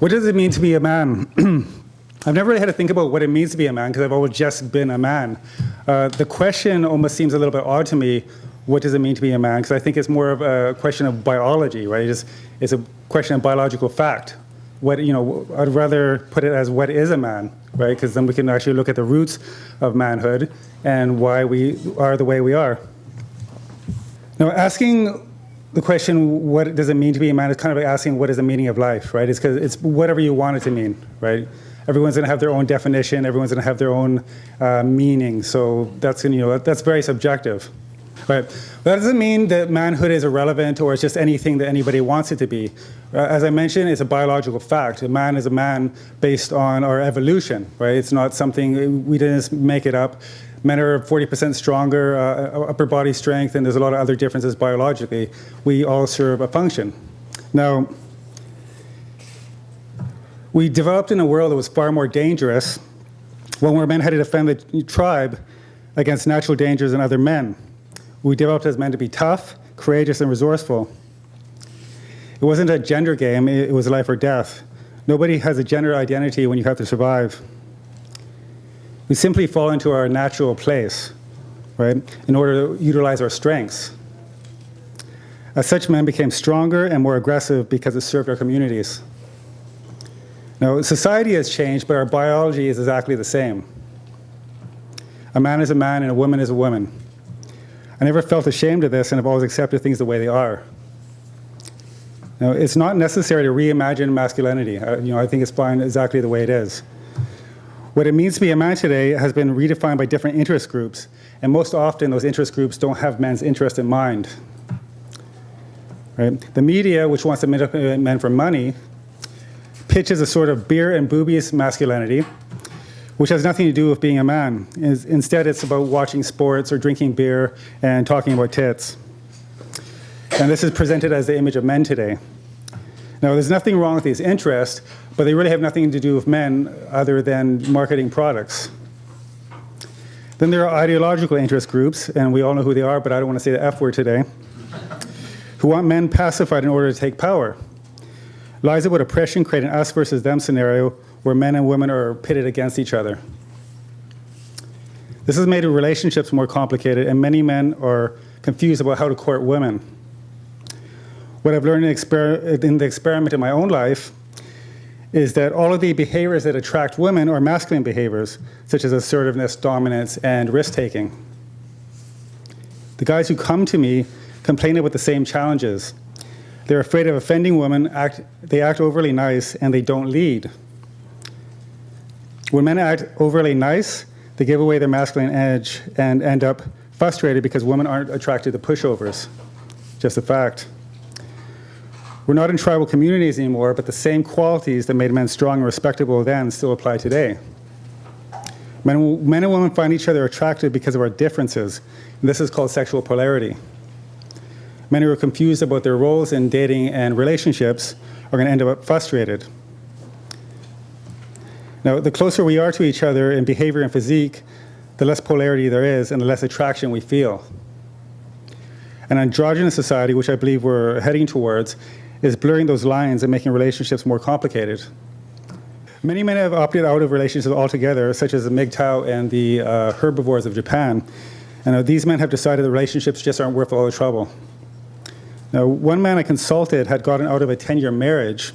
What does it mean to be a man? I've never really had to think about what it means to be a man because I've always just been a man. The question almost seems a little bit odd to me. What does it mean to be a man? Because I think it's more of a question of biology, right? It's a question of biological fact. I'd rather put it as what is a man, right? Because then we can actually look at the roots of manhood and why we are the way we are. Now, asking the question, what does it mean to be a man, is kind of like asking what is the meaning of life, right? It's because it's whatever you want it to mean, right? Everyone's going to have their own definition. Everyone's going to have their own meaning. So that's very subjective, right? That doesn't mean that manhood is irrelevant or it's just anything that anybody wants it to be. As I mentioned, it's a biological fact. A man is a man based on our evolution, right? It's not something, we didn't make it up. Men are 40% stronger, upper body strength, and there's a lot of other differences biologically. We all serve a function. Now, we developed in a world that was far more dangerous, one where men had to defend the tribe against natural dangers than other men. We developed as men to be tough, courageous, and resourceful. It wasn't a gender game, it was life or death. Nobody has a gender identity when you have to survive. We simply fall into our natural place, right, in order to utilize our strengths. As such, men became stronger and more aggressive because it served our communities. Now, society has changed, but our biology is exactly the same. A man is a man and a woman is a woman. I never felt ashamed of this and have always accepted things the way they are. Now, it's not necessary to reimagine masculinity. I think it's fine exactly the way it is. What it means to be a man today has been redefined by different interest groups, and most often those interest groups don't have men's interest in mind. Right? The media, which wants to manipulate men for money, pitches a sort of beer and boobies masculinity, which has nothing to do with being a man. Instead, it's about watching sports or drinking beer and talking about tits. And this is presented as the image of men today. Now, there's nothing wrong with these interests, but they really have nothing to do with men other than marketing products. Then there are ideological interest groups, and we all know who they are, but I don't want to say the F word today, who want men pacified in order to take power. Lies about oppression create an us versus them scenario where men and women are pitted against each other. This has made relationships more complicated, and many men are confused about how to court women. What I've learned in the experiment in my own life is that all of the behaviors that attract women are masculine behaviors, such as assertiveness, dominance, and risk-taking. The guys who come to me complain about the same challenges. They're afraid of offending women, they act overly nice, and they don't lead. When men act overly nice, they give away their masculine edge and end up frustrated because women aren't attracted to pushovers. Just a fact. We're not in tribal communities anymore, but the same qualities that made men strong and respectable then still apply today. Men and women find each other attractive because of our differences, and this is called sexual polarity. Men who are confused about their roles in dating and relationships are going to end up frustrated. Now, the closer we are to each other in behavior and physique, the less polarity there is and the less attraction we feel. An androgynous society, which I believe we're heading towards, is blurring those lines and making relationships more complicated. Many men have opted out of relationships altogether, such as the MGTOW and the herbivores of Japan. And these men have decided that relationships just aren't worth all the trouble. Now, one man I consulted had gotten out of a 10-year marriage,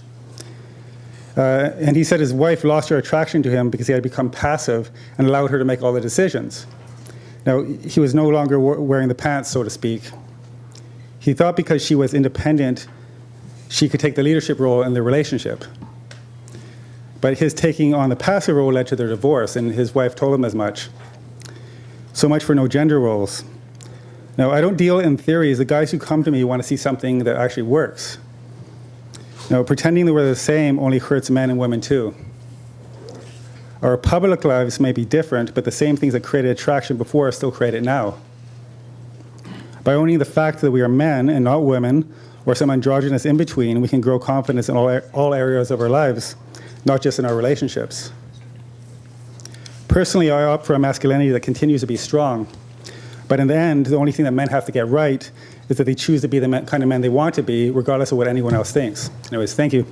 and he said his wife lost her attraction to him because he had become passive and allowed her to make all the decisions. Now, he was no longer wearing the pants, so to speak. He thought because she was independent, she could take the leadership role in the relationship. But his taking on the passive role led to their divorce, and his wife told him as much. So much for no gender roles. Now, I don't deal in theories. The guys who come to me want to see something that actually works. Now, pretending that we're the same only hurts men and women too. Our public lives may be different, but the same things that created attraction before still create it now. By owning the fact that we are men and not women, or some androgynous in-between, we can grow confidence in all areas of our lives, not just in our relationships. Personally, I opt for a masculinity that continues to be strong. But in the end, the only thing that men have to get right is that they choose to be the kind of men they want to be, regardless of what anyone else thinks. Anyways, thank you.